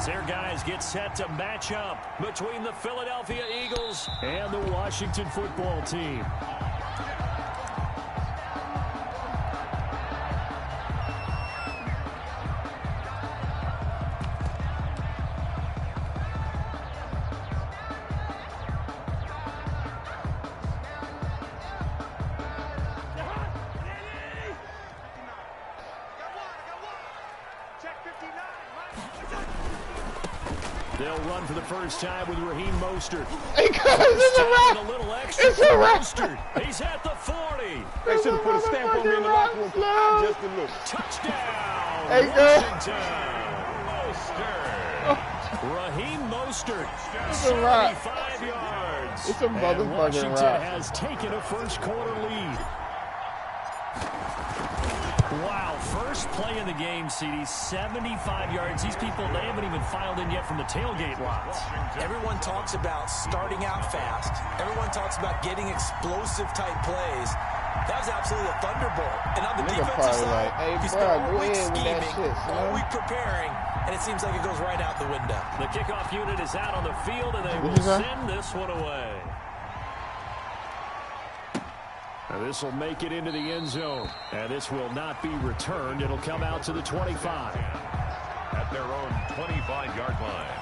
as their guys get set to match up between the Philadelphia Eagles and the Washington football team. They'll run for the first time with Raheem Mostert. Hey, guys, it's a wrap. A little extra it's a wrap. Mostert. He's at the 40. They should have put a stamp on me in the locker room. Just a look. Touchdown. Hey, Washington. Oh. Raheem Mostert. It's a wrap. 75 yards. It's a motherfucking Washington wrap. has taken a first quarter lead. Wow, first play of the game, CD, 75 yards. These people, they haven't even filed in yet from the tailgate lots. Everyone talks about starting out fast. Everyone talks about getting explosive-type plays. That was absolutely a thunderbolt. And on the defensive side, like, hey, you spent all week scheming, all week preparing, and it seems like it goes right out the window. The kickoff unit is out on the field, and they will send this one away. This will make it into the end zone, and this will not be returned. It'll come out to the 25. At their own 25-yard line.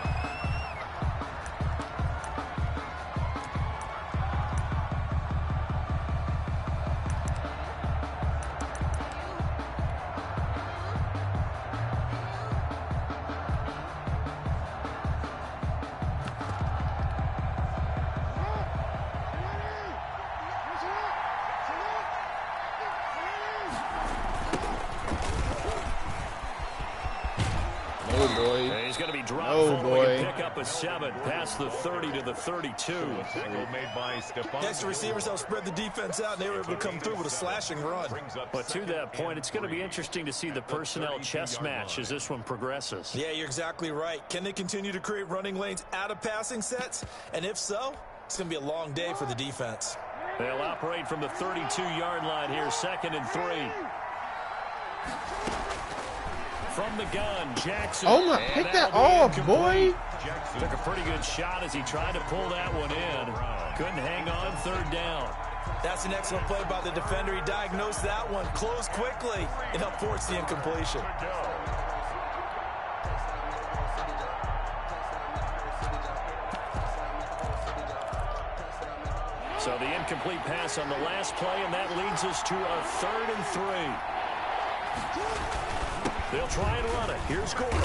He's going to be dropped for a pick up a 7 past the 30 to the 32. Made by Next, the receivers helped spread the defense out, and they were able to come through with a slashing run. But to that point, it's going to be interesting to see the personnel chess match as this one progresses. Yeah, you're exactly right. Can they continue to create running lanes out of passing sets? And if so, it's going to be a long day for the defense. They'll operate from the 32-yard line here, 2nd and 3. From the gun, Jackson. Oh, my, pick that off, boy. Jackson took a pretty good shot as he tried to pull that one in. Couldn't hang on, 3rd down. That's an excellent play by the defender. He diagnosed that one, closed quickly, and helped force the incompletion. So the incomplete pass on the last play, and that leads us to a 3rd and 3. They'll try and run it. Here's Gordon.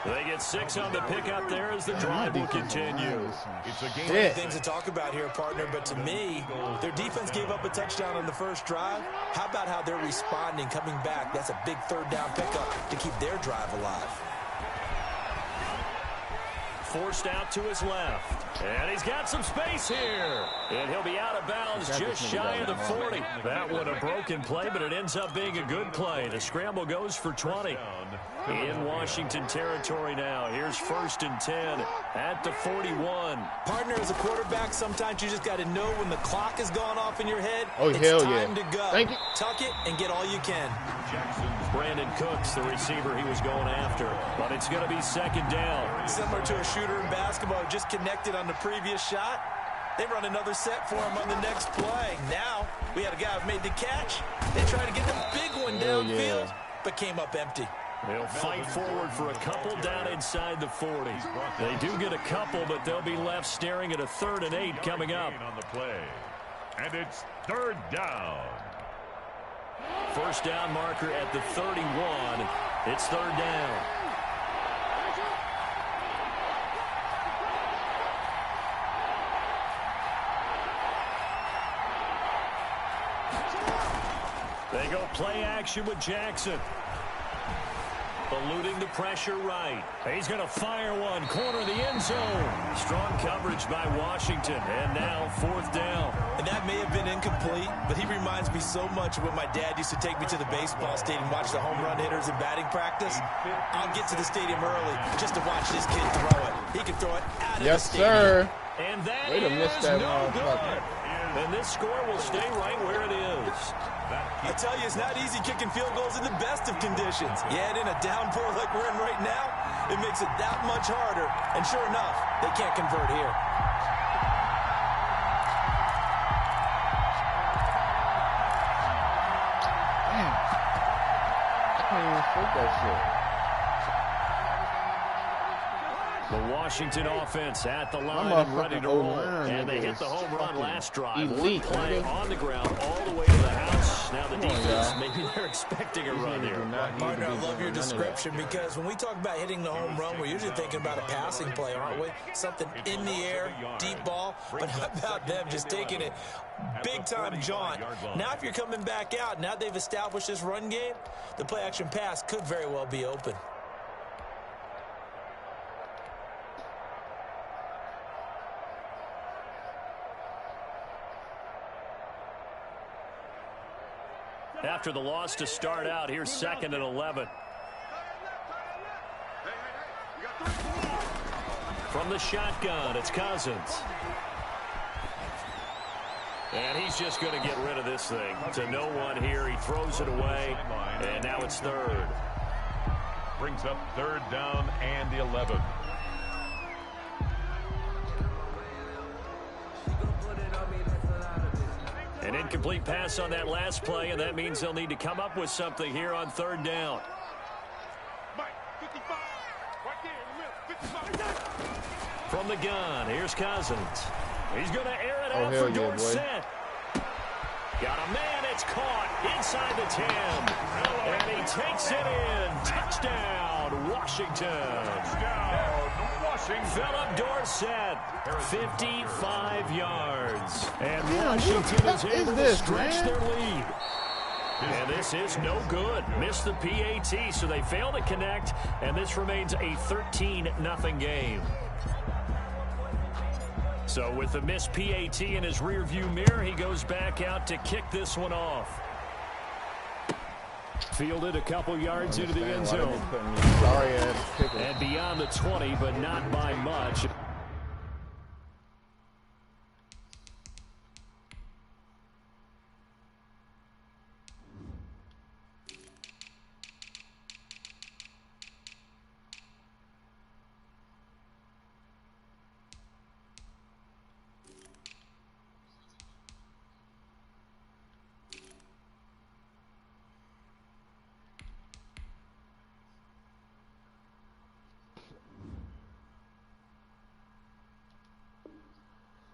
They get 6 on the pickup there as the drive will continue. It's a game of things to talk about here, partner, but to me, their defense gave up a touchdown on the first drive. How about how they're responding, coming back? That's a big 3rd down pickup to keep their drive alive. Forced out to his left. And he's got some space here. And he'll be out of bounds just shy of the 40. That one a broken play, but it ends up being a good play. The scramble goes for 20. In Washington territory now. Here's 1st and 10 at the 41. Partner, as a quarterback, sometimes you just got to know when the clock has gone off in your head. Oh, it's hell time yeah. to go. Thank you. Tuck it and get all you can. Brandon Cooks, the receiver he was going after. But it's going to be 2nd down. Similar to a shooter in basketball, just connected on the previous shot. They run another set for him on the next play. Now, we had a guy who made the catch. They tried to get the big one downfield, but came up empty. They'll fight forward for a couple down inside the 40. They do get a couple, but they'll be left staring at a 3rd and 8 coming up. On the play. And it's 3rd down. First down marker at the 31. It's 3rd down. They go play action with Jackson. Eluding the pressure right. He's going to fire one. Corner of the end zone. Strong coverage by Washington. And now 4th down. And that may have been incomplete, but he reminds me so much of when my dad used to take me to the baseball stadium and watch the home run hitters in batting practice. I'll get to the stadium early just to watch this kid throw it. He can throw it out of the stadium. Yes, sir. And that Way to miss that no good. And this score will stay right where it is. I tell you, it's not easy kicking field goals in the best of conditions. Yet in a downpour like we're in right now, it makes it that much harder. And sure enough, they can't convert here. Damn. I can't even shoot that shit. The Washington offense at the line and ready to roll. And they hit the home run last drive. One play on the ground all the way to the house. Now the defense, maybe they're expecting a run here. Partner, I love your description because when we talk about hitting the home run, we're usually thinking about a passing play, aren't we? Something in the air, deep ball. But how about them just taking it big-time jaunt? Now if you're coming back out, now they've established this run game, the play-action pass could very well be open. After the loss to start out, here's 2nd and 11. From the shotgun, it's Cousins. And he's just going to get rid of this thing. To no one here. He throws it away, and now it's 3rd. Brings up 3rd down and 11. An incomplete pass on that last play, and that means they'll need to come up with something here on 3rd down. From the gun, here's Cousins. He's going to air it out for Dorsett. Got a man, it's caught inside the 10. And he takes it in. Touchdown, Washington. Philip Dorsett, 55 yards. And Washington is able to stretch their lead. And this is no good. Missed the PAT, so they fail to connect, and this remains a 13-0 game. So with the missed PAT in his rearview mirror, he goes back out to kick this one off. Fielded a couple yards into the end zone. And beyond the 20, but not by much.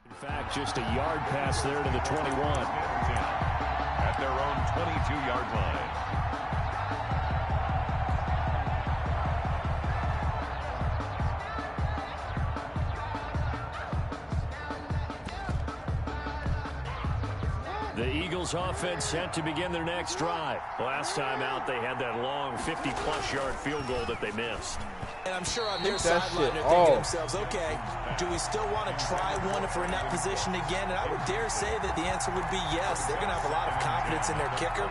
In fact, just a yard pass there to the 21. At their own 22-yard line. The Eagles offense set to begin their next drive. Last time out, they had that long 50-plus yard field goal that they missed. And I'm sure on their sideline they're thinking to themselves, okay, do we still want to try one if we're in that position again? And I would dare say that the answer would be yes. They're going to have a lot of confidence in their kicker.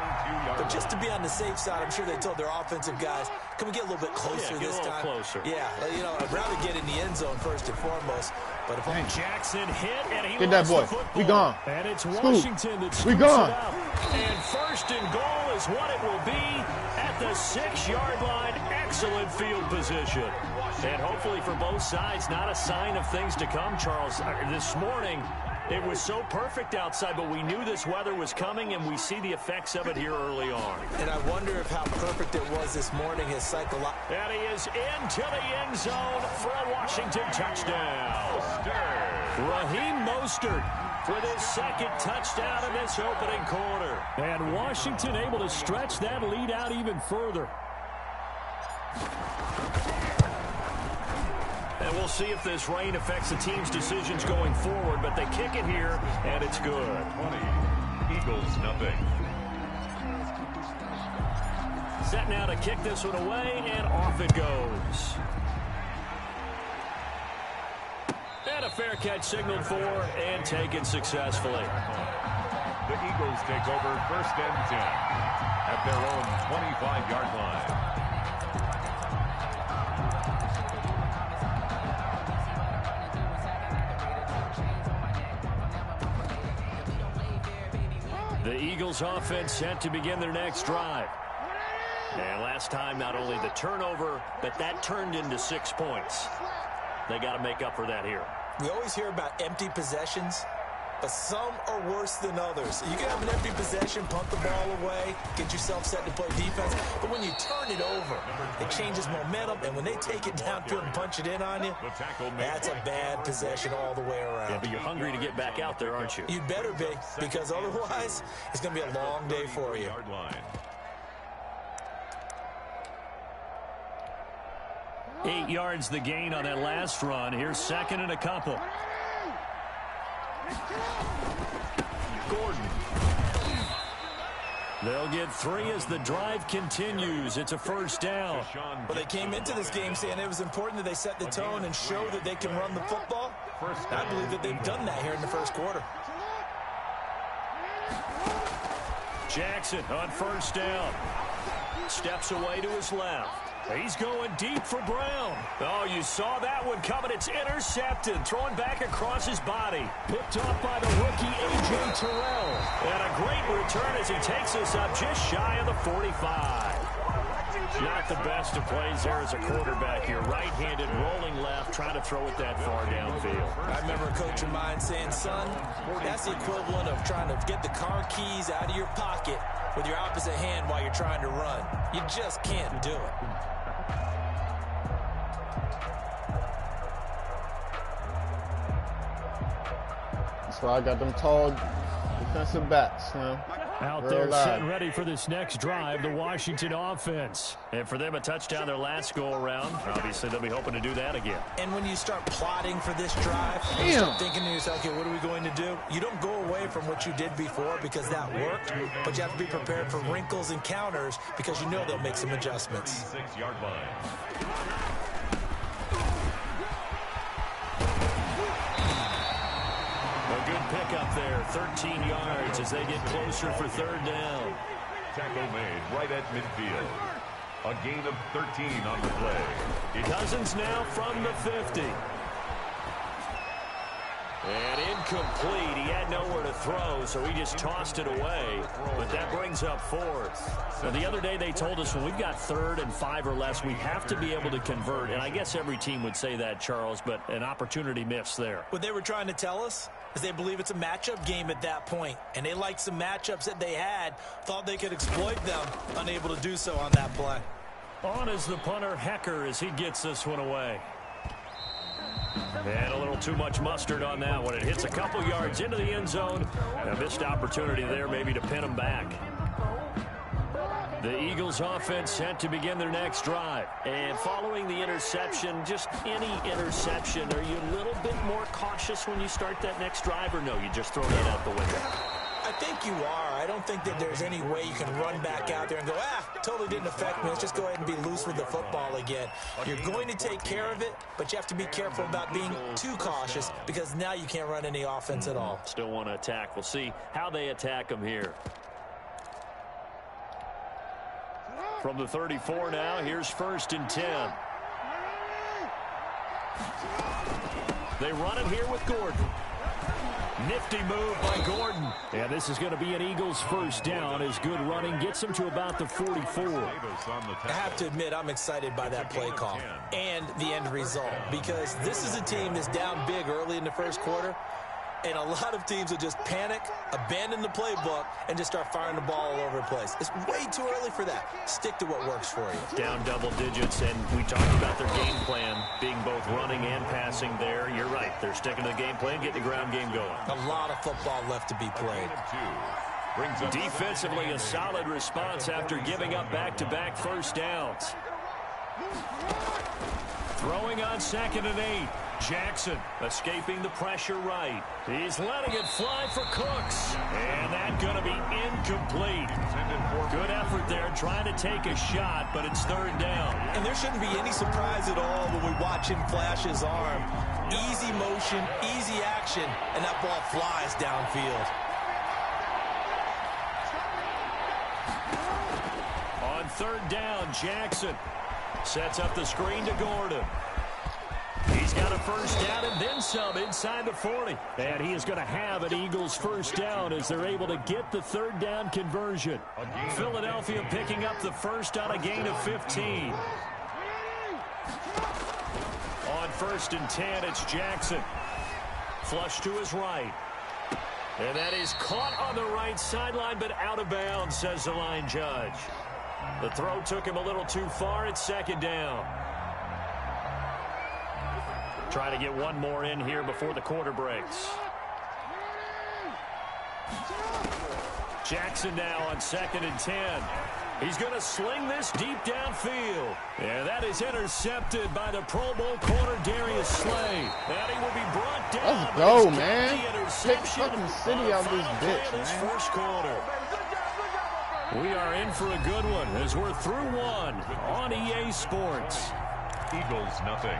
But just to be on the safe side, I'm sure they told their offensive guys, can we get a little bit closer this time? Closer. Yeah, you know, I'd rather get in the end zone first and foremost. But if Jackson hit, and he get that boy. We gone. And it's Washington that scoops we gone. it up. And 1st and goal is what it will be at the 6-yard line. Excellent field position. And hopefully for both sides, not a sign of things to come, Charles. This morning, it was so perfect outside, but we knew this weather was coming, and we see the effects of it here early on. And I wonder if how perfect it was this morning, his psychological. And he is into the end zone for a Washington touchdown. Raheem Mostert with his 2nd touchdown in this opening quarter. And Washington able to stretch that lead out even further. And we'll see if this rain affects the team's decisions going forward, but they kick it here, and it's good. 20, Eagles nothing. Set now to kick this one away, and off it goes. And a fair catch signaled for and taken successfully. The Eagles take over 1st and 10 at their own 25-yard line. The Eagles offense set to begin their next drive. And last time, not only the turnover, but that turned into 6 points. They got to make up for that here. We always hear about empty possessions, but some are worse than others. You can have an empty possession, punt the ball away, get yourself set to play defense, but when you turn it over, it changes momentum, and when they take it downfield and punch it in on you, that's a bad possession all the way around. Yeah, but you're hungry to get back out there, aren't you? You'd better be, because otherwise, it's going to be a long day for you. 8 yards the gain on that last run. Here's second and a couple. Gordon. They'll get 3 as the drive continues. It's a first down. Well, they came into this game saying it was important that they set the tone and show that they can run the football. I believe that they've done that here in the first quarter. Jackson on first down. Steps away to his left. He's going deep for Brown. Oh, you saw that one coming. It's intercepted. Throwing back across his body. Picked off by the rookie, A.J. Terrell. And a great return as he takes us up just shy of the 45. Not the best of plays there as a quarterback here. Right-handed, rolling left, trying to throw it that far downfield. I remember a coach of mine saying, son, that's the equivalent of trying to get the car keys out of your pocket with your opposite hand while you're trying to run. You just can't do it. That's why I got them tall defensive backs, man. Out there sitting ready for this next drive, the Washington offense. And for them, a touchdown their last go-around. Obviously, they'll be hoping to do that again. And when you start plotting for this drive, you start thinking to yourself, okay, what are we going to do? You don't go away from what you did before because that worked, but you have to be prepared for wrinkles and counters because you know they'll make some adjustments. 6-yard line. Pick up there, 13 yards as they get closer for third down. Tackle made right at midfield. A gain of 13 on the play. Cousins now from the 50. And incomplete. He had nowhere to throw, so he just tossed it away. But that brings up fourth. Now, the other day they told us when we've got 3rd and 5 or less, we have to be able to convert. And I guess every team would say that, Charles, but an opportunity missed there. What they were trying to tell us is they believe it's a matchup game at that point. And they liked some matchups that they had, thought they could exploit them, unable to do so on that play. On is the punter, Hecker, as he gets this one away. And a little too much mustard on that one. It hits a couple yards into the end zone. A missed opportunity there maybe to pin them back. The Eagles offense set to begin their next drive. And following the interception, just any interception, are you a little bit more cautious when you start that next drive, or no, you just throw that out the window? I think you are. I don't think that there's any way you can run back out there and go, totally didn't affect me. Let's just go ahead and be loose with the football again. You're going to take care of it, but you have to be careful about being too cautious because now you can't run any offense at all. Still want to attack. We'll see how they attack them here. From the 34 now, here's 1st and 10. They run it here with Gordon. Nifty move by Gordon. And this is going to be an Eagles first down as good running gets them to about the 44. I have to admit, I'm excited by that play call and the end result because this is a team that's down big early in the first quarter. And a lot of teams will just panic, abandon the playbook, and just start firing the ball all over the place. It's way too early for that. Stick to what works for you. Down double digits, and we talked about their game plan being both running and passing there. You're right. They're sticking to the game plan, getting the ground game going. A lot of football left to be played. Defensively, a solid response after giving up back-to-back first downs. Throwing on 2nd and 8. Jackson escaping the pressure right. He's letting it fly for Cooks. And that's going to be incomplete. Good effort there trying to take a shot, but it's 3rd down. And there shouldn't be any surprise at all when we watch him flash his arm. Easy motion, easy action, and that ball flies downfield. On 3rd down, Jackson sets up the screen to Gordon. He's got a first down and then some inside the 40. And he is going to have an Eagles first down as they're able to get the third down conversion. Philadelphia picking up the first on a gain of 15. On 1st and 10, it's Jackson. Flush to his right. And that is caught on the right sideline, but out of bounds, says the line judge. The throw took him a little too far. It's 2nd down. Trying to get one more in here before the quarter breaks. Jackson now on 2nd and 10. He's going to sling this deep downfield. And that is intercepted by the Pro Bowl corner Darius Slay. And he will be brought down. Let's go, man. Pick fucking City out this bitch, man. First quarter. We are in for a good one as we're through one on EA Sports. Eagles nothing.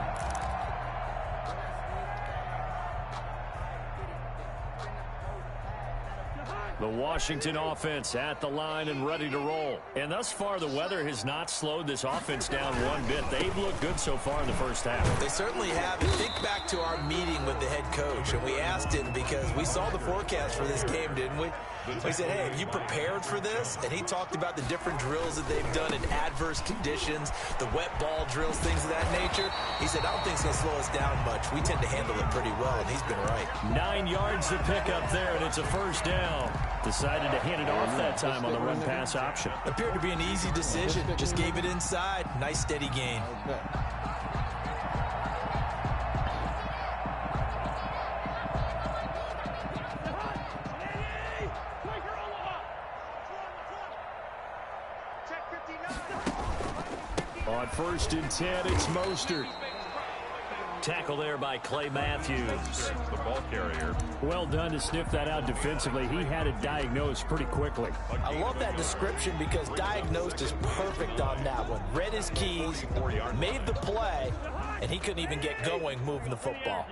The Washington offense at the line and ready to roll. And thus far, the weather has not slowed this offense down one bit. They've looked good so far in the first half. They certainly have. And think back to our meeting with the head coach, and we asked him because we saw the forecast for this game, didn't we? We said, hey, have you prepared for this? And he talked about the different drills that they've done in adverse conditions, the wet ball drills, things of that nature. He said, I don't think it's going to slow us down much. We tend to handle it pretty well, and he's been right. 9 yards to pick up there, and it's a first down. Decided to hand it off that time on the run-pass option. Appeared to be an easy decision. Just gave it inside. Nice, steady gain. On 1st and 10, it's Mostert. Tackle there by Clay Matthews. The ball carrier. Well done to sniff that out defensively. He had it diagnosed pretty quickly. I love that description because diagnosed is perfect on that one. Read his keys, made the play, and he couldn't even get going moving the football.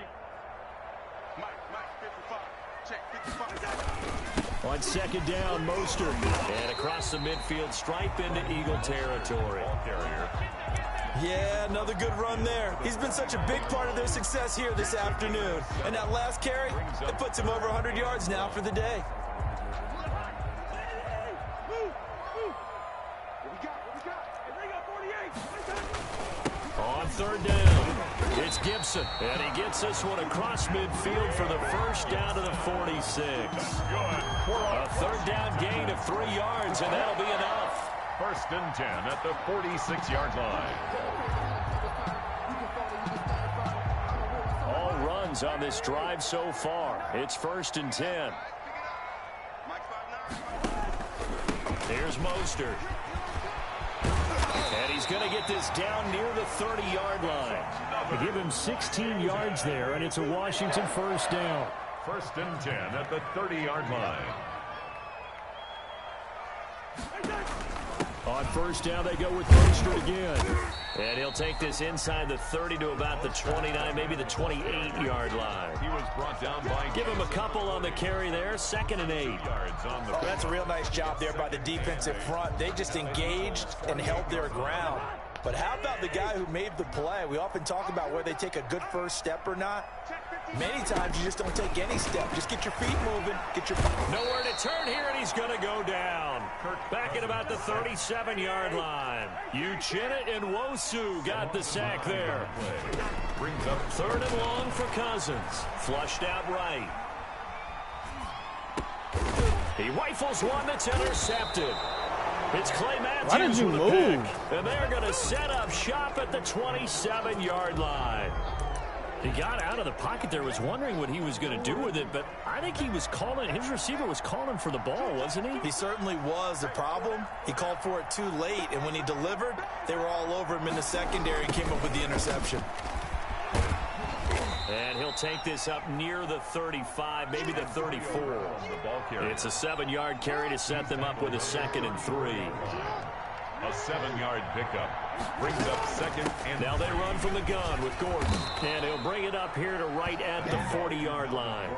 On 2nd down, Mostert. And across the midfield stripe into Eagle territory. Ball carrier. Yeah, another good run there. He's been such a big part of their success here this afternoon. And that last carry, it puts him over 100 yards now for the day. On 3rd down, it's Gibson. And he gets this one across midfield for the first down to the 46. A 3rd down gain of 3 yards, and that'll be enough. 1st and 10 at the 46-yard line. All runs on this drive so far. It's 1st and 10. Here's Mostert. And he's going to get this down near the 30-yard line. They give him 16 yards there, and it's a Washington first down. 1st and 10 at the 30-yard line. On 1st down, they go with Mostert again. And he'll take this inside the 30 to about the 29, maybe the 28-yard line. He was brought down by... Give him a couple on the carry there, 2nd and 8. Yards on the... That's a real nice job there by the defensive front. They just engaged and held their ground. But how about the guy who made the play? We often talk about whether they take a good first step or not. Many times you just don't take any step. Just get your feet moving. Get your nowhere to turn here, and he's going to go down. Back at about the 37-yard line. Uchenna and Wosu got the sack there. Brings up 3rd and long for Cousins. Flushed out right. He rifles one that's intercepted. It's Clay Matthews. Why did you with a move? pick. And they're going to set up shop at the 27-yard line. He got out of the pocket there, was wondering what he was going to do with it, but I think he was calling, his receiver was calling for the ball, wasn't he? He certainly was. The problem, he called for it too late, and when he delivered, they were all over him in the secondary and came up with the interception. And he'll take this up near the 35, maybe the 34. It's a 7-yard carry to set them up with a 2nd and 3. A 7-yard pickup. Brings up 2nd and... Now they run from the gun with Gordon. And he'll bring it up here to right at the 40-yard line.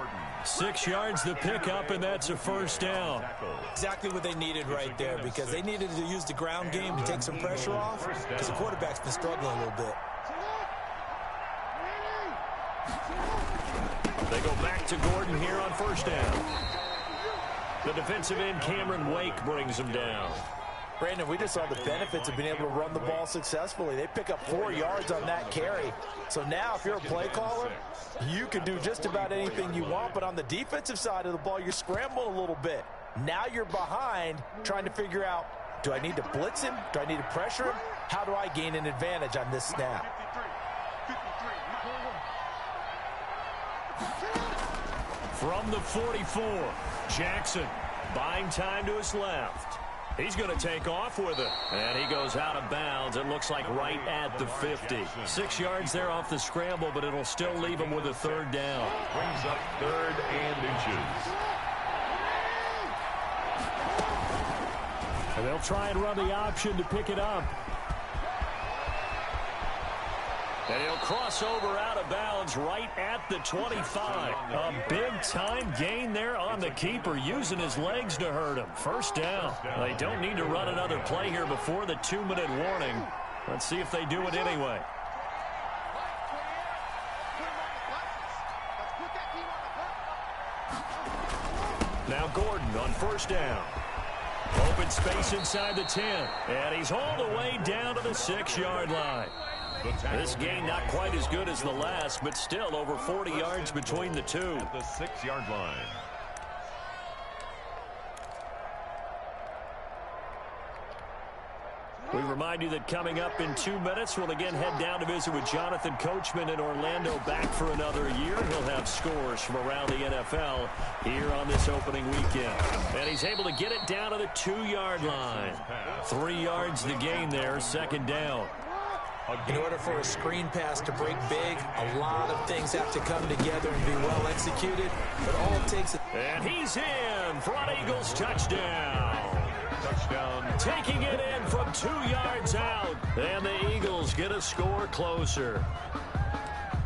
6 yards the pickup, and that's a first down. Exactly what they needed right there, because they needed to use the ground game to take some pressure off, because the quarterback's been struggling a little bit. They go back to Gordon here on first down. The defensive end, Cameron Wake, brings him down. Brandon, we just saw the benefits of being able to run the ball successfully. They pick up 4 yards on that carry. So now if you're a play caller, you can do just about anything you want. But on the defensive side of the ball, you're scrambling a little bit. Now you're behind trying to figure out, do I need to blitz him? Do I need to pressure him? How do I gain an advantage on this snap? From the 44, Jackson buying time to his left. He's going to take off with it. And he goes out of bounds. It looks like right at the 50. 6 yards there off the scramble, but it'll still leave him with a third down. Brings up 3rd and inches. And they'll try and run the option to pick it up. And he'll cross over out of bounds right at the 25. A big-time gain there on the keeper, using his legs to hurt him. First down. They don't need to run another play here before the 2-minute warning. Let's see if they do it anyway. Now Gordon on first down. Open space inside the 10. And he's all the way down to the 6-yard line. This gain not quite as good as the last, but still over 40 yards between the two. At the 6-yard line. We remind you that coming up in 2 minutes, we'll again head down to visit with Jonathan Coachman in Orlando, back for another year. He'll have scores from around the NFL here on this opening weekend. And he's able to get it down to the 2-yard line. 3 yards the gain there, second down. In order for a screen pass to break big, a lot of things have to come together and be well executed. But all it takes is... And he's in. Front Eagles touchdown. Touchdown. Taking it in from 2 yards out. And the Eagles get a score closer.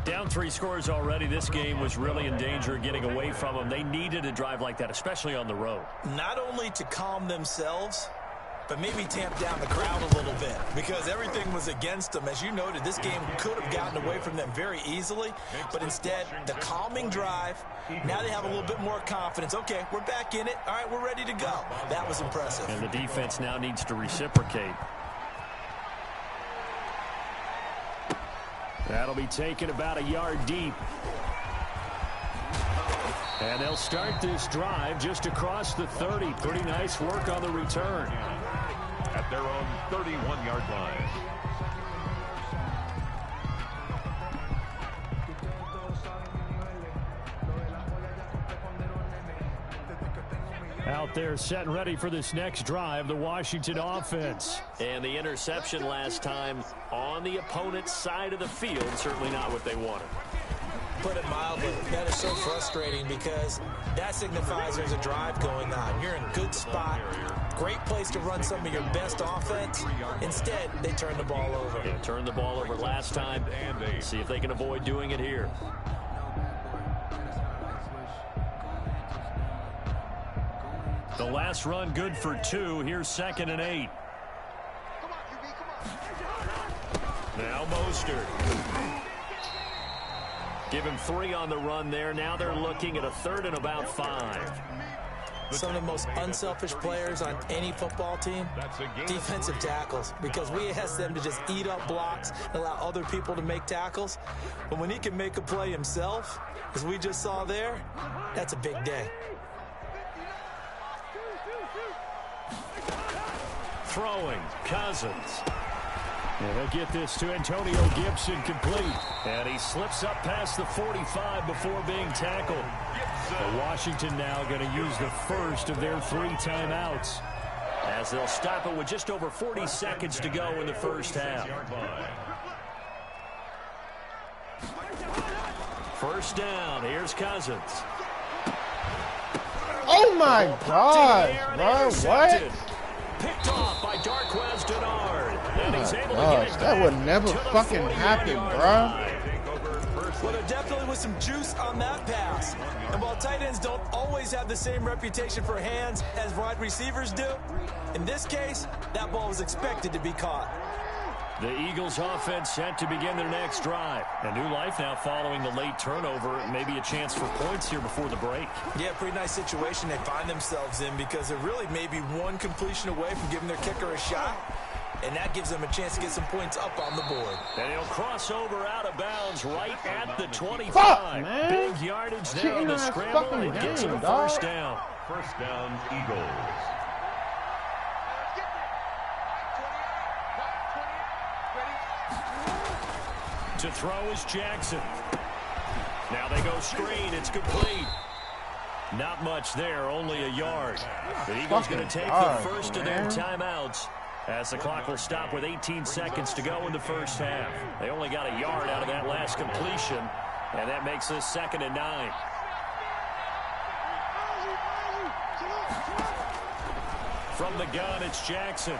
Down 3 scores already. This game was really in danger of getting away from them. They needed a drive like that, especially on the road. Not only to calm themselves, but maybe tamp down the crowd a little bit, because everything was against them. As you noted, this game could have gotten away from them very easily, but instead, the calming drive, now they have a little bit more confidence. Okay, we're back in it. All right, we're ready to go. That was impressive. And the defense now needs to reciprocate. That'll be taken about a yard deep. And they'll start this drive just across the 30. Pretty nice work on the return. At their own 31-yard line. Out there set and ready for this next drive, the Washington offense. And the interception last time on the opponent's side of the field, certainly not what they wanted. Put it mildly, that is so frustrating, because that signifies there's a drive going on. You're in a good spot, great place to run some of your best offense. Instead, they turn the ball over. Yeah, turned the ball over last time. See if they can avoid doing it here. The last run good for 2. Here's 2nd and 8. Now Mostert. Give him 3 on the run there. Now they're looking at a 3rd and about 5. Some of the most unselfish players on any football team, defensive tackles, because we ask them to just eat up blocks and allow other people to make tackles. But when he can make a play himself, as we just saw there, that's a big day. Throwing, Cousins. And they'll get this to Antonio Gibson complete. And he slips up past the 45 before being tackled. But Washington now going to use the first of their 3 timeouts, as they'll stop it with just over 40 seconds to go in the first half. First down. Here's Cousins. Oh my God, bro! What? Picked off by Darquez Denard. And he's able to get it that would never fucking happen, bro. Well, there definitely was some juice on that pass. And while tight ends don't always have the same reputation for hands as wide receivers do, in this case, that ball was expected to be caught. The Eagles offense set to begin their next drive. A new life now following the late turnover. Maybe a chance for points here before the break. Yeah, pretty nice situation they find themselves in because they're really maybe one completion away from giving their kicker a shot. And that gives them a chance to get some points up on the board. And he'll cross over out of bounds right at the 25. Fuck, man. Big yardage there on the scramble. And it gets him a first down. First down, Eagles. To throw is Jackson. Now they go screen. It's complete. Not much there, only a yard. The Eagles going to take the first of their timeouts as the clock will stop with 18 seconds to go in the first half. They only got a yard out of that last completion, and that makes this 2nd and 9. From the gun, it's Jackson.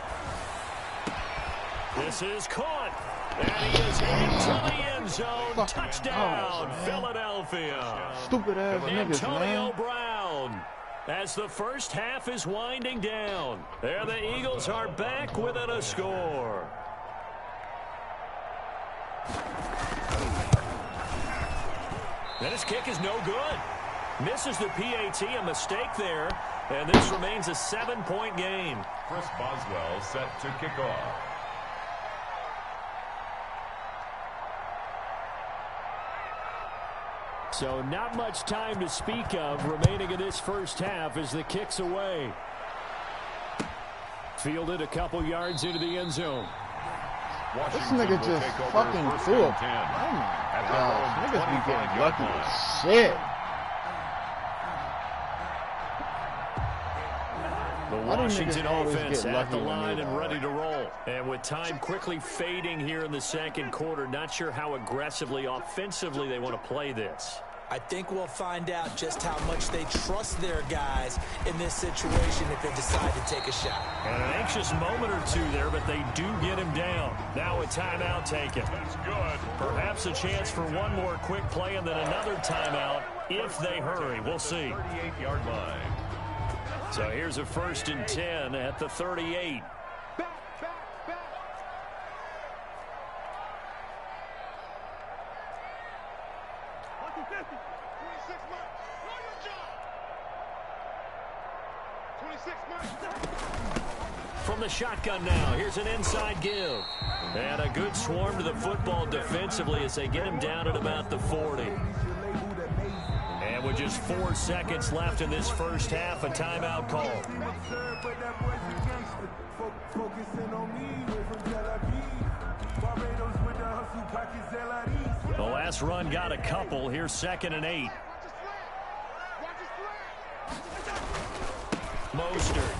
This is caught. And he is into the end zone. Touchdown, Philadelphia. Stupid ass niggas, Antonio man. Brown. As the first half is winding down, there the Eagles are back within a score. And his kick is no good. Misses the PAT, a mistake there. And this remains a 7-point game. Chris Boswell set to kick off. So not much time to speak of remaining in this first half as the kick's away. Fielded a couple yards into the end zone. This nigga just fucking threw a... Oh my God. Niggas be getting lucky as shit. The Washington offense at the line and ready to roll. And with time quickly fading here in the second quarter, not sure how aggressively, offensively they want to play this. I think we'll find out just how much they trust their guys in this situation if they decide to take a shot. And an anxious moment or two there, but they do get him down. Now a timeout taken. That's good. Perhaps a chance for one more quick play and then another timeout if they hurry. We'll see. 38-yard line. So here's a 1st and 10 at the 38. From the shotgun now, here's an inside give. And a good swarm to the football defensively as they get him down at about the 40. And with just 4 seconds left in this first half, a timeout call. The last run got a couple. Here's 2nd and 8. Mostert.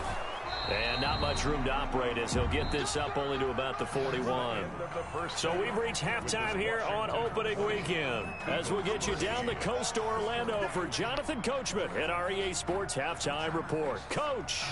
And not much room to operate as he'll get this up only to about the 41. So we've reached halftime here on opening weekend as we'll get you down the coast to Orlando for Jonathan Coachman at our EA Sports Halftime Report. Coach.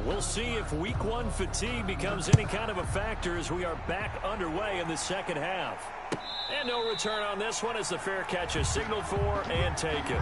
We'll see if week 1 fatigue becomes any kind of a factor as we are back underway in the second half. And no return on this one as the fair catch is signaled for and taken.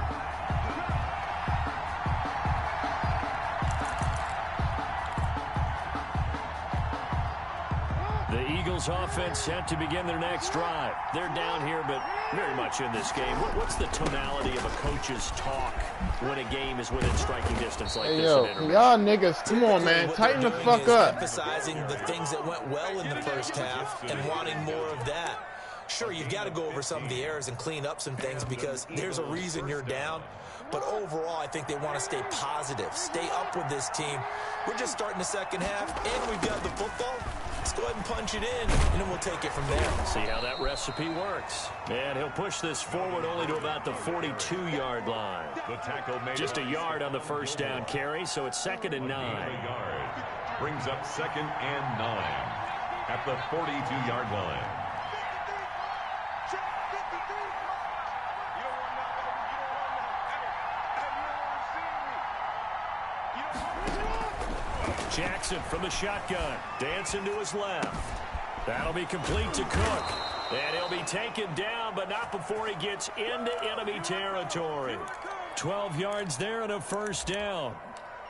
The Eagles offense set to begin their next drive. They're down here, but very much in this game. What's the tonality of a coach's talk when a game is within striking distance like this? Yo, y'all niggas, come on, man. Tighten the fuck up. Emphasizing the things that went well in the first half and wanting more of that. Sure, you've got to go over some of the errors and clean up some things because there's a reason you're down. But overall, I think they want to stay positive, stay up with this team. We're just starting the second half, and we've got the football. Let's go ahead and punch it in, and then we'll take it from there. See how that recipe works. And he'll push this forward only to about the 42-yard line. The tackle made just a yard on the first down carry, so it's 2nd and 9. Brings up 2nd and 9 at the 42-yard line. Jackson from the shotgun. Dancing to his left. That'll be complete to Cook. And he'll be taken down, but not before he gets into enemy territory. 12 yards there and a first down.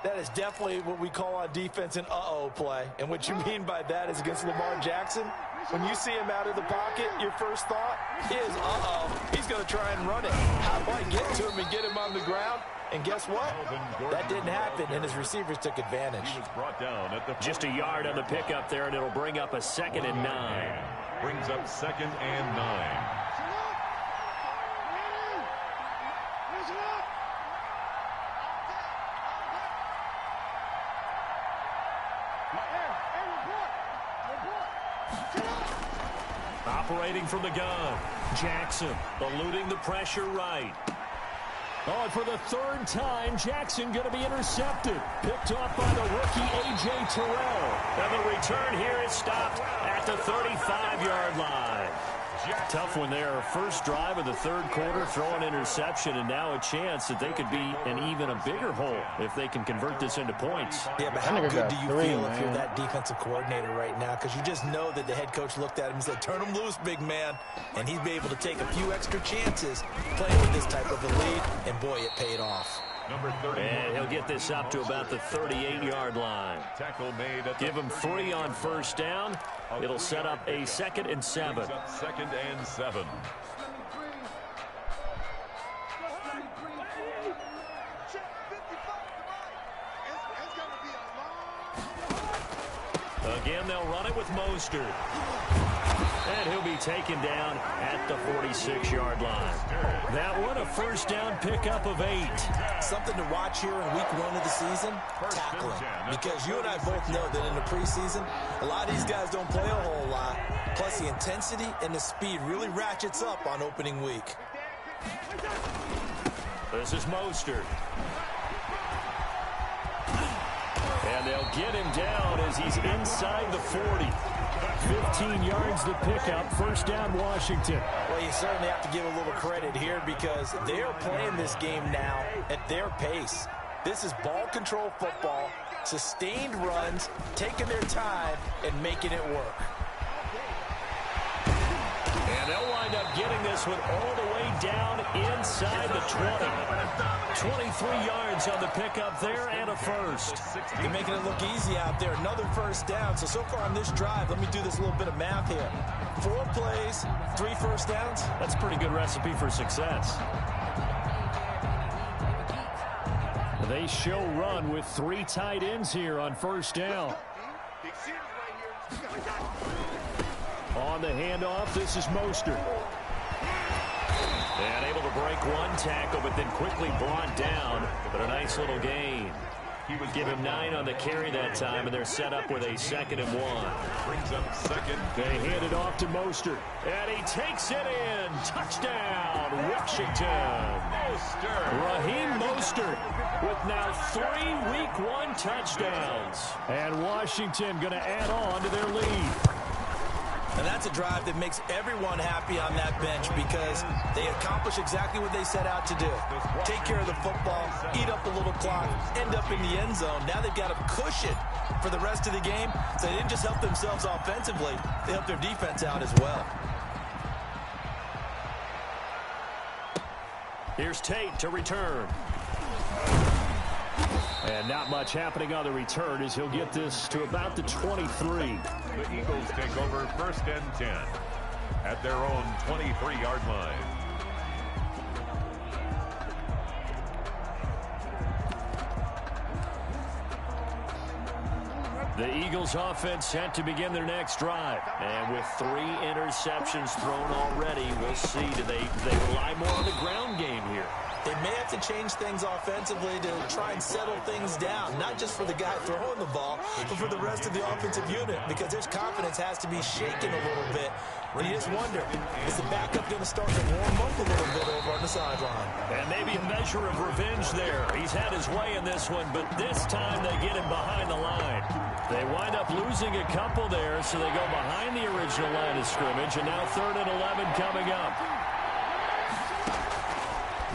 That is definitely what we call on defense an uh-oh play. And what you mean by that is against Lamar Jackson, when you see him out of the pocket, your first thought is, uh-oh, he's going to try and run it. How do I get to him and get him on the ground? And guess what? That didn't happen, and his receivers took advantage. He was brought down at the just a yard on the pickup there, and it'll bring up a 2nd and 9. Brings up 2nd and 9. Operating from the gun. Jackson eluding the pressure right. Oh, and for the 3rd time, Jackson going to be intercepted. Picked off by the rookie A.J. Terrell. And the return here is stopped at the 35-yard line. Tough one there. First drive of the 3rd quarter, throw an interception, and now a chance that they could be in even a bigger hole if they can convert this into points. Yeah, but how good do you feel if you're that defensive coordinator right now? Because you just know that the head coach looked at him and said, turn him loose, big man. And he'd be able to take a few extra chances playing with this type of a lead, and boy, it paid off. And he'll get this up to about the 38-yard line. Tackle made at Give him 3 on first down. It'll set up a 2nd and 7. 2nd and 7. Again, they'll run it with Mostert. And he'll be taken down at the 46-yard line. That one, a first down pickup of 8. Something to watch here in week 1 of the season, tackling. Because you and I both know that in the preseason, a lot of these guys don't play a whole lot. Plus, the intensity and the speed really ratchets up on opening week. This is Mostert. And they'll get him down as he's inside the 40. 15 yards to pick up. First down, Washington. Well, you certainly have to give a little credit here because they are playing this game now at their pace. This is ball control football, sustained runs, taking their time, and making it work. And they'll wind up getting this one all the way down inside the 20. 23 yards on the pickup there and a first. You're making it look easy out there. Another first down. So far on this drive, let me do this little bit of math here. 4 plays, 3 first downs. That's a pretty good recipe for success. They show run with 3 tight ends here on first down. On the handoff, this is Mostert. And able to break 1 tackle, but then quickly brought down. But a nice little gain. Give him 9 on the carry that time, and they're set up with a 2nd and 1. Brings up 2nd. They hand it off to Mostert. And he takes it in. Touchdown, Washington. Raheem Mostert with now 3 week 1 touchdowns. And Washington going to add on to their lead. And that's a drive that makes everyone happy on that bench because they accomplish exactly what they set out to do. Take care of the football, eat up a little clock, end up in the end zone. Now they've got a cushion for the rest of the game. So they didn't just help themselves offensively, they helped their defense out as well. Here's Tate to return. And not much happening on the return as he'll get this to about the 23. The Eagles take over 1st and 10 at their own 23-yard line. The Eagles offense set to begin their next drive. And with 3 interceptions thrown already, we'll see. Do they rely more on the ground game here? They may have to change things offensively to try and settle things down, not just for the guy throwing the ball, but for the rest of the offensive unit, because their confidence has to be shaken a little bit. And you just wonder, is the backup going to start to warm up a little bit over on the sideline? And maybe a measure of revenge there. He's had his way in this one, but this time they get him behind the line. They wind up losing a couple there, so they go behind the original line of scrimmage, and now 3rd and 11 coming up.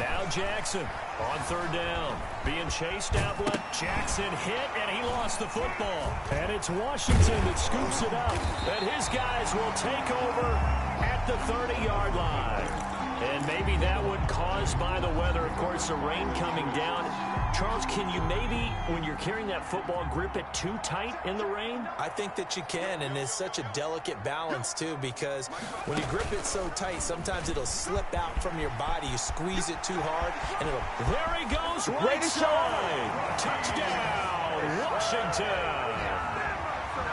Now Jackson on third down. Being chased out left. Jackson hit, and he lost the football. And it's Washington that scoops it up. And his guys will take over at the 30-yard line. And maybe that one caused by the weather. Of course, the rain coming down. Charles, can you maybe, when you're carrying that football, grip it too tight in the rain? I think that you can, and it's such a delicate balance, too, because when you grip it so tight, sometimes it'll slip out from your body. You squeeze it too hard, and it'll... There he goes, right side. Touchdown, Washington.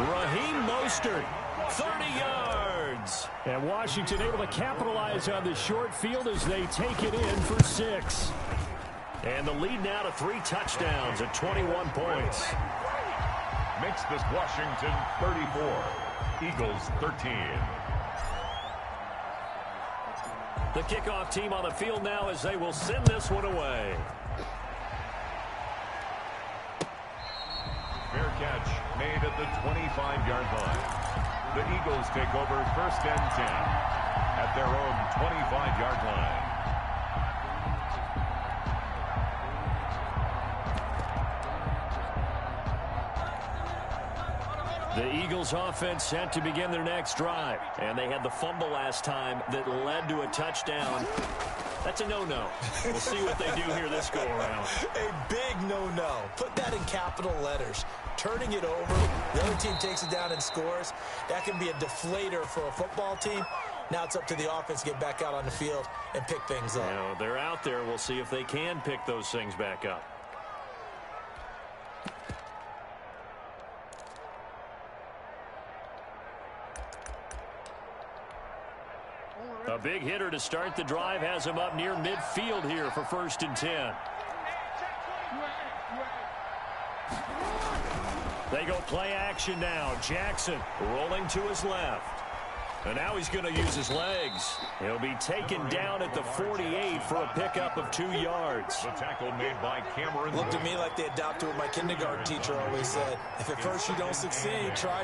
Raheem Mostert, 30 yards. And Washington able to capitalize on the short field as they take it in for 6. And the lead now to 3 touchdowns at 21 points. Makes this Washington 34, Eagles 13. The kickoff team on the field now as they will send this one away. Fair catch made at the 25-yard line. The Eagles take over first and 10 at their own 25-yard line. The Eagles offense set to begin their next drive. And they had the fumble last time that led to a touchdown. That's a no-no. We'll see what they do here this go-around. A big no-no. Put that in capital letters. Turning it over, the other team takes it down and scores. That can be a deflator for a football team. Now it's up to the offense to get back out on the field and pick things up. You know, they're out there. We'll see if they can pick those things back up. A big hitter to start the drive has him up near midfield here for first and 10. They go play action now. Jackson rolling to his left. And now he's going to use his legs. He'll be taken down at the 48 for a pickup of 2 yards. The tackle made by Cameron. Looked to me like they adopted what my kindergarten teacher always said. If at first you don't succeed, try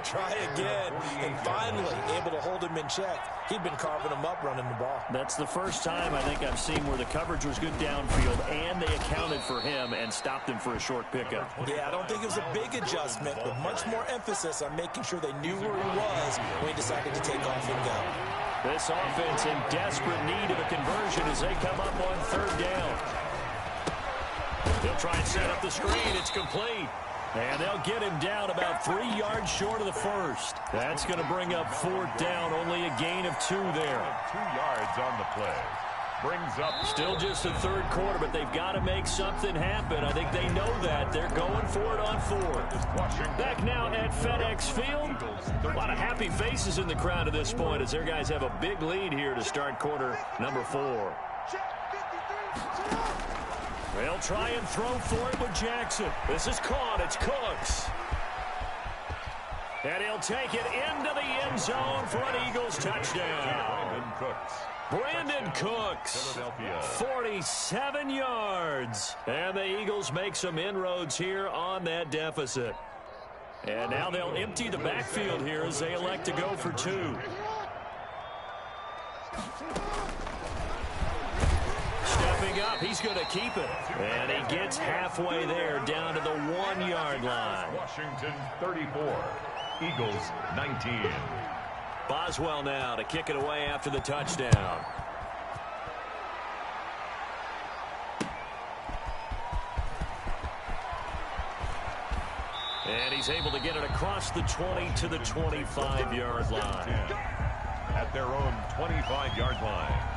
again. And finally, able to hold him in check. He'd been carving him up running the ball. That's the first time I think I've seen where the coverage was good downfield and they accounted for him and stopped him for a short pickup. Yeah, I don't think it was a big adjustment, but much more emphasis on making sure they knew where he was when he decided to take off and go. This offense in desperate need of a conversion as they come up on third down. They'll try and set up the screen. It's complete. And they'll get him down about 3 yards short of the first. That's going to bring up fourth down. Only a gain of 2 there. 2 yards on the play. Brings up. Still just the third quarter, but they've got to make something happen. I think they know that. They're going for it on fourth. Back now at FedEx Field. A lot of happy faces in the crowd at this point as their guys have a big lead here to start quarter number 4. They'll try and throw for it with Jackson. This is caught. It's Cooks. And he'll take it into the end zone for an Eagles touchdown. Brandon Cooks, 47 yards. And the Eagles make some inroads here on that deficit. And now they'll empty the backfield here as they elect to go for 2. Stepping up, he's going to keep it. And he gets halfway there down to the 1 yard line. Washington 34, Eagles 19. Boswell now to kick it away after the touchdown. And he's able to get it across the 20 to the 25-yard line. At their own 25-yard line.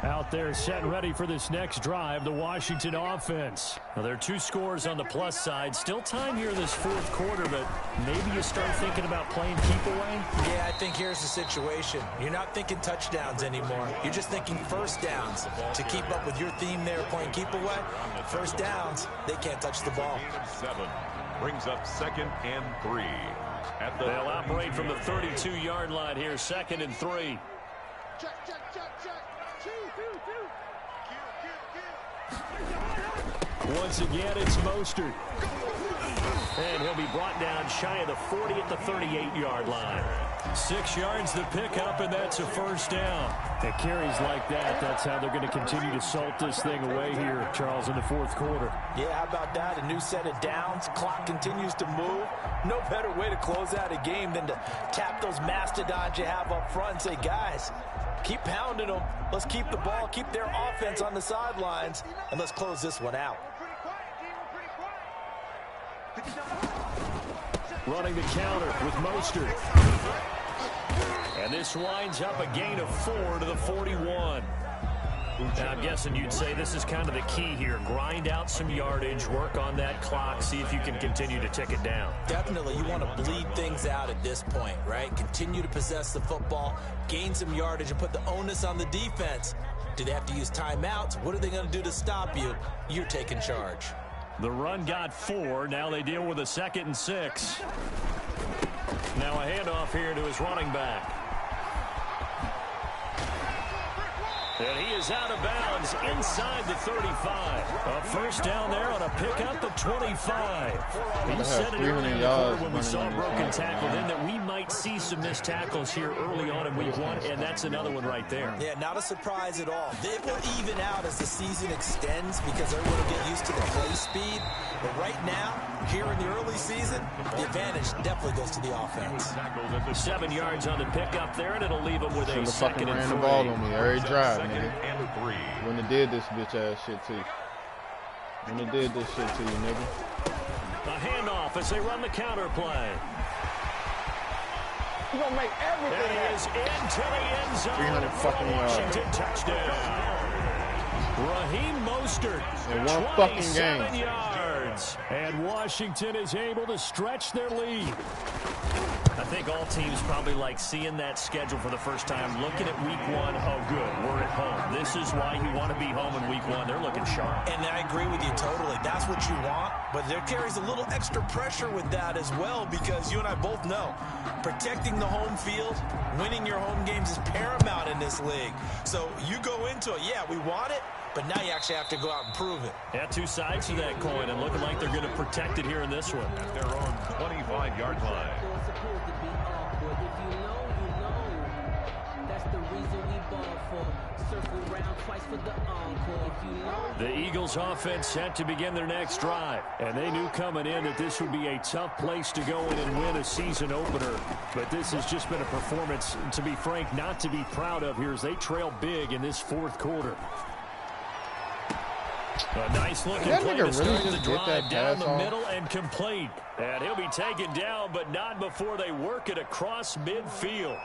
Out there set and ready for this next drive, the Washington offense. Now, there are 2 scores on the plus side. Still time here in this fourth quarter, but maybe you start thinking about playing keep away? Yeah, I think here's the situation. You're not thinking touchdowns anymore. You're just thinking first downs. To keep up with your theme there, playing keep away, first downs, they can't touch the ball. 7 brings up 2nd and 3. They'll operate from the 32-yard line here, 2nd and 3. Once again, it's Mostert. And he'll be brought down shy of the 40 at the 38-yard line. 6 yards to pick up, and that's a first down. At carries like that, that's how they're going to continue to salt this thing away here, Charles, in the fourth quarter. Yeah, how about that? A new set of downs. Clock continues to move. No better way to close out a game than to tap those mastodons you have up front and say, guys, keep pounding them. Let's keep the ball, keep their offense on the sidelines, and let's close this one out. Running the counter with Mostert. And this winds up a gain of 4 to the 41. Now, I'm guessing you'd say this is kind of the key here. Grind out some yardage, work on that clock, see if you can continue to tick it down. Definitely. You want to bleed things out at this point, right? Continue to possess the football, gain some yardage, and put the onus on the defense. Do they have to use timeouts? What are they going to do to stop you? You're taking charge. The run got 4. Now they deal with a 2nd and 6. Now a handoff here to his running back. And he is out of bounds inside the 35. A first down there on a pickup at 25. He said it earlier when we saw a broken tackle then that we might see some missed tackles here early on in week 1, and that's another one right there. Yeah, not a surprise at all. It will even out as the season extends because everyone will get used to the play speed. But right now, here in the early season, the advantage definitely goes to the offense. 7 yards on the pickup there, and it'll leave him with a 2nd and 3. Ran the ball on me every drive, nigga. When they did this bitch ass shit to you. When they did this shit to you, nigga. A handoff as they run the counter play. He's gonna make everything. And he is into the end zone. 300 fucking yards. Washington touchdown. Raheem Mostert, in one fucking game. 27 yards. And Washington is able to stretch their lead. I think all teams probably like seeing that schedule for the first time, looking at week 1. Oh, good, we're at home. This is why you want to be home in week 1. They're looking sharp. And I agree with you totally. That's what you want. But there carries a little extra pressure with that as well because you and I both know protecting the home field, winning your home games is paramount in this league. So you go into it, yeah, we want it, but now you actually have to go out and prove it. Yeah, 2 sides to that coin, and looking like they're going to protect it here in this one. At their own 25-yard line. The Eagles offense set to begin their next drive, and they knew coming in that this would be a tough place to go in and win a season opener. But this has just been a performance, to be frank, not to be proud of here as they trail big in this fourth quarter. A nice looking play to start the drive down the middle and complete. And he'll be taken down, but not before they work it across midfield.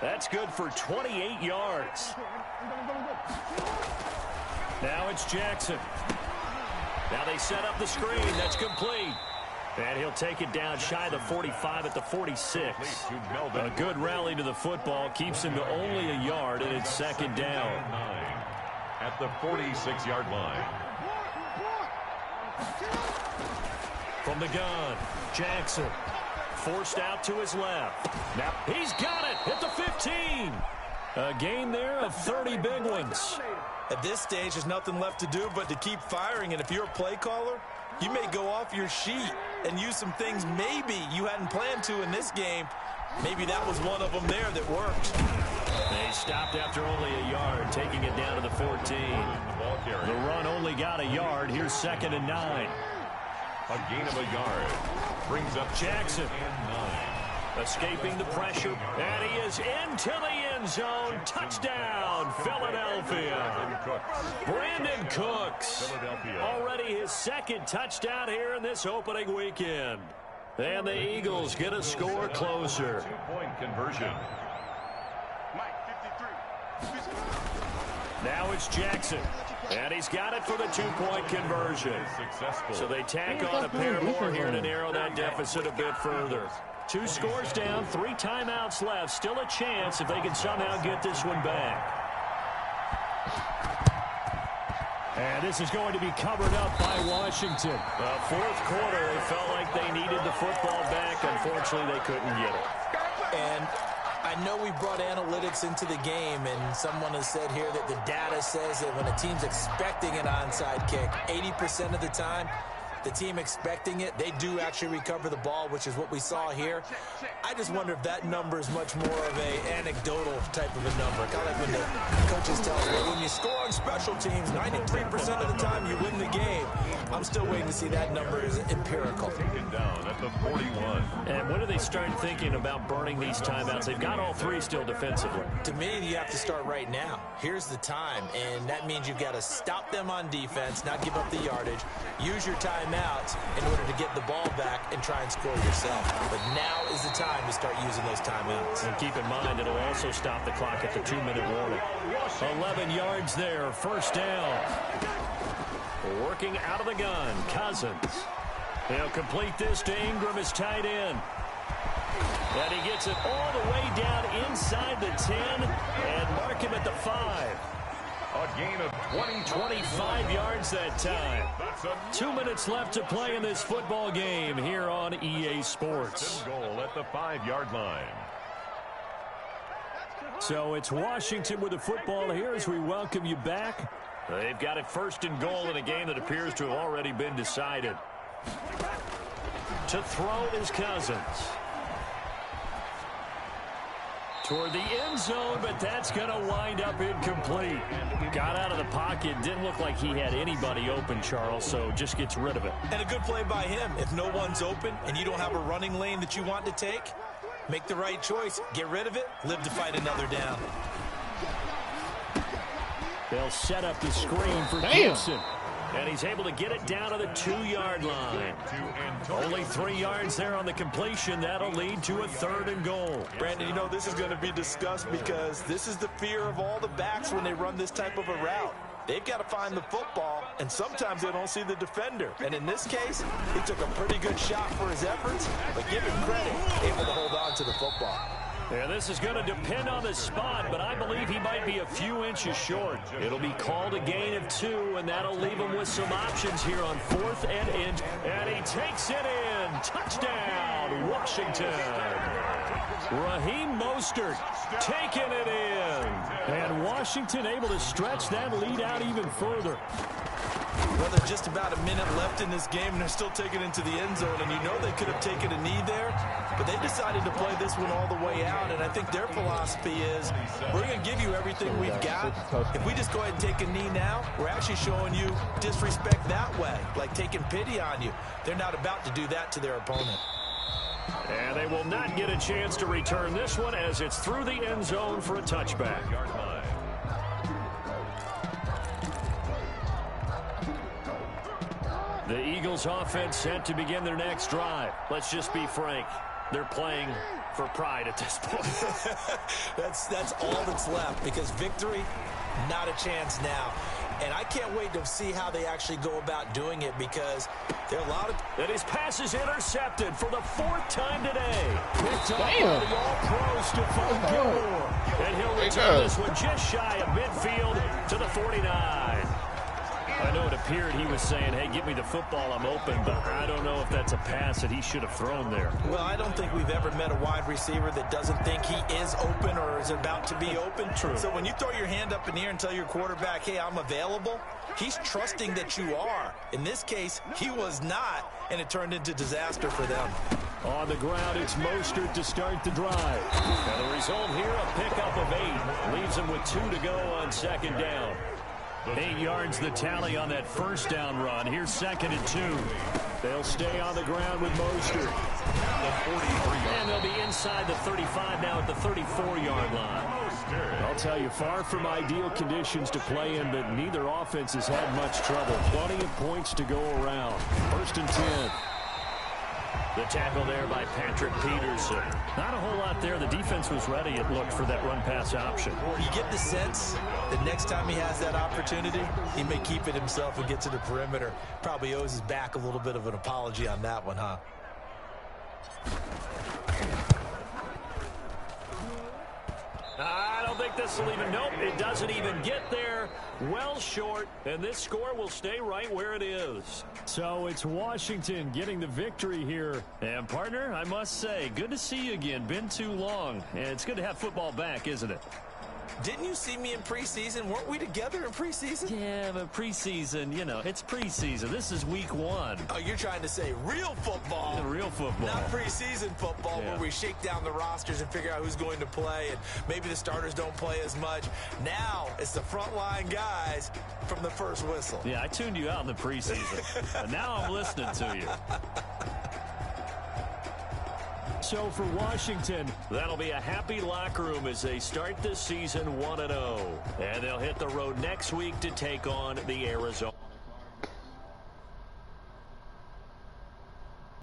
That's good for 28 yards. Now it's Jackson. Now they set up the screen. That's complete. And he'll take it down shy of the 45 at the 46. A good rally to the football keeps him to only a yard, and it's 2nd down. At the 46-yard line. From the gun, Jackson. Forced out to his left. Now he's got it at the 15. A gain there of 30 big ones. At this stage, there's nothing left to do but to keep firing. And if you're a play caller, you may go off your sheet and use some things maybe you hadn't planned to in this game. Maybe that was one of them there that worked. They stopped after only a yard, taking it down to the 14. The run only got a yard. Here's 2nd and 9. A gain of a yard. Brings up Jackson. And 9. Escaping the pressure, and he is into the end zone. Touchdown, Philadelphia. Brandon Cooks. Already his 2nd touchdown here in this opening weekend. And the Eagles get a score closer. 2-point conversion. Now it's Jackson. And he's got it for the 2-point conversion. So they tack on a pair more here to narrow that deficit a bit further. 2 scores down, 3 timeouts left. Still a chance if they can somehow get this one back. And this is going to be covered up by Washington. Fourth quarter, they felt like they needed the football back. Unfortunately, they couldn't get it. And I I know we brought analytics into the game, and someone has said here that the data says that when a team's expecting an onside kick, 80% of the time, the team expecting it, they do actually recover the ball, which is what we saw here. I just wonder if that number is much more of an anecdotal type of a number. Kind of like when the coaches tell us, well, when you score on special teams, 93% of the time you win the game. I'm still waiting to see that number is empirical. Taken down at the 41. And when are they start thinking about burning these timeouts? They've got all three still defensively. To me, you have to start right now. Here's the time, and that means you've got to stop them on defense, not give up the yardage, use your timeouts in order to get the ball back and try and score yourself. But now is the time to start using those timeouts. And keep in mind, it'll also stop the clock at the 2-minute warning. 11 yards there, first down. Working out of the gun, Cousins. He'll complete this to Ingram as tight end. And he gets it all the way down inside the 10 and mark him at the 5. A gain of 25 yards that time. 2 minutes left to play in this football game here on EA Sports. Goal at the 5-yard line. So it's Washington with the football here as we welcome you back. They've got it first and goal in a game that appears to have already been decided. To throw is Cousins. Toward the end zone, but that's going to wind up incomplete. Got out of the pocket. Didn't look like he had anybody open, Charles, so just gets rid of it. And a good play by him. If no one's open and you don't have a running lane that you want to take, make the right choice. Get rid of it. Live to fight another down. They'll set up the screen for Gibson. And he's able to get it down to the 2-yard line. Only 3 yards there on the completion. That'll lead to a 3rd and goal. Brandon, you know this is going to be discussed because this is the fear of all the backs when they run this type of a route. They've got to find the football, and sometimes they don't see the defender. And in this case, he took a pretty good shot for his efforts, but give him credit, able to hold on to the football. Yeah, this is going to depend on the spot, but I believe he might be a few inches short. It'll be called a gain of 2, and that'll leave him with some options here on 4th and inch. And he takes it in. Touchdown, Washington. Raheem Mostert taking it in. And Washington able to stretch that lead out even further. Well, there's just about a minute left in this game, and they're still taking it into the end zone. And you know they could have taken a knee there, but they decided to play this one all the way out. And I think their philosophy is, we're going to give you everything we've got. If we just go ahead and take a knee now, we're actually showing you disrespect that way, like taking pity on you. They're not about to do that to their opponent. And they will not get a chance to return this one as it's through the end zone for a touchback. The Eagles offense set to begin their next drive. Let's just be frank. They're playing for pride at this point. That's all that's left, because victory, not a chance now. And I can't wait to see how they actually go about doing it, because there are a lot of... And his pass is intercepted for the 4th time today. Picked up by the All-Pro Stephon Gilmore. And he'll return this one just shy of midfield to the 49. I know it appeared he was saying, hey, give me the football, I'm open, but I don't know if that's a pass that he should have thrown there. Well, I don't think we've ever met a wide receiver that doesn't think he is open or is about to be open. True. So when you throw your hand up in the air and tell your quarterback, hey, I'm available, he's trusting that you are. In this case, he was not, and it turned into disaster for them. On the ground, it's Mostert to start the drive. And the result here, a pickup of 8. Leaves him with 2 to go on 2nd down. 8 yards the tally on that first down run. Here's 2nd and 2. They'll stay on the ground with Mostert. And they'll be inside the 35 now at the 34-yard line. I'll tell you, far from ideal conditions to play in, but neither offense has had much trouble. Plenty of points to go around. 1st and 10. The tackle there by Patrick Peterson. Not a whole lot there. The defense was ready, it looked, for that run-pass option. You get the sense that next time he has that opportunity, he may keep it himself and get to the perimeter. Probably owes his back a little bit of an apology on that one, huh? think this will even, nope, it doesn't even get there. Well short, and this score will stay right where it is. So it's Washington getting the victory here. And, partner, I must say, good to see you again. Been too long. And it's good to have football back, isn't it? Didn't you see me in preseason? Weren't we together in preseason? Yeah, but preseason, you know, it's preseason. This is week 1. Oh, you're trying to say real football. Real football. Not preseason football where we shake down the rosters and figure out who's going to play, and maybe the starters don't play as much. Now it's the frontline guys from the first whistle. Yeah, I tuned you out in the preseason. But now I'm listening to you. So for Washington, that'll be a happy locker room as they start this season 1-0. And they'll hit the road next week to take on the Arizona.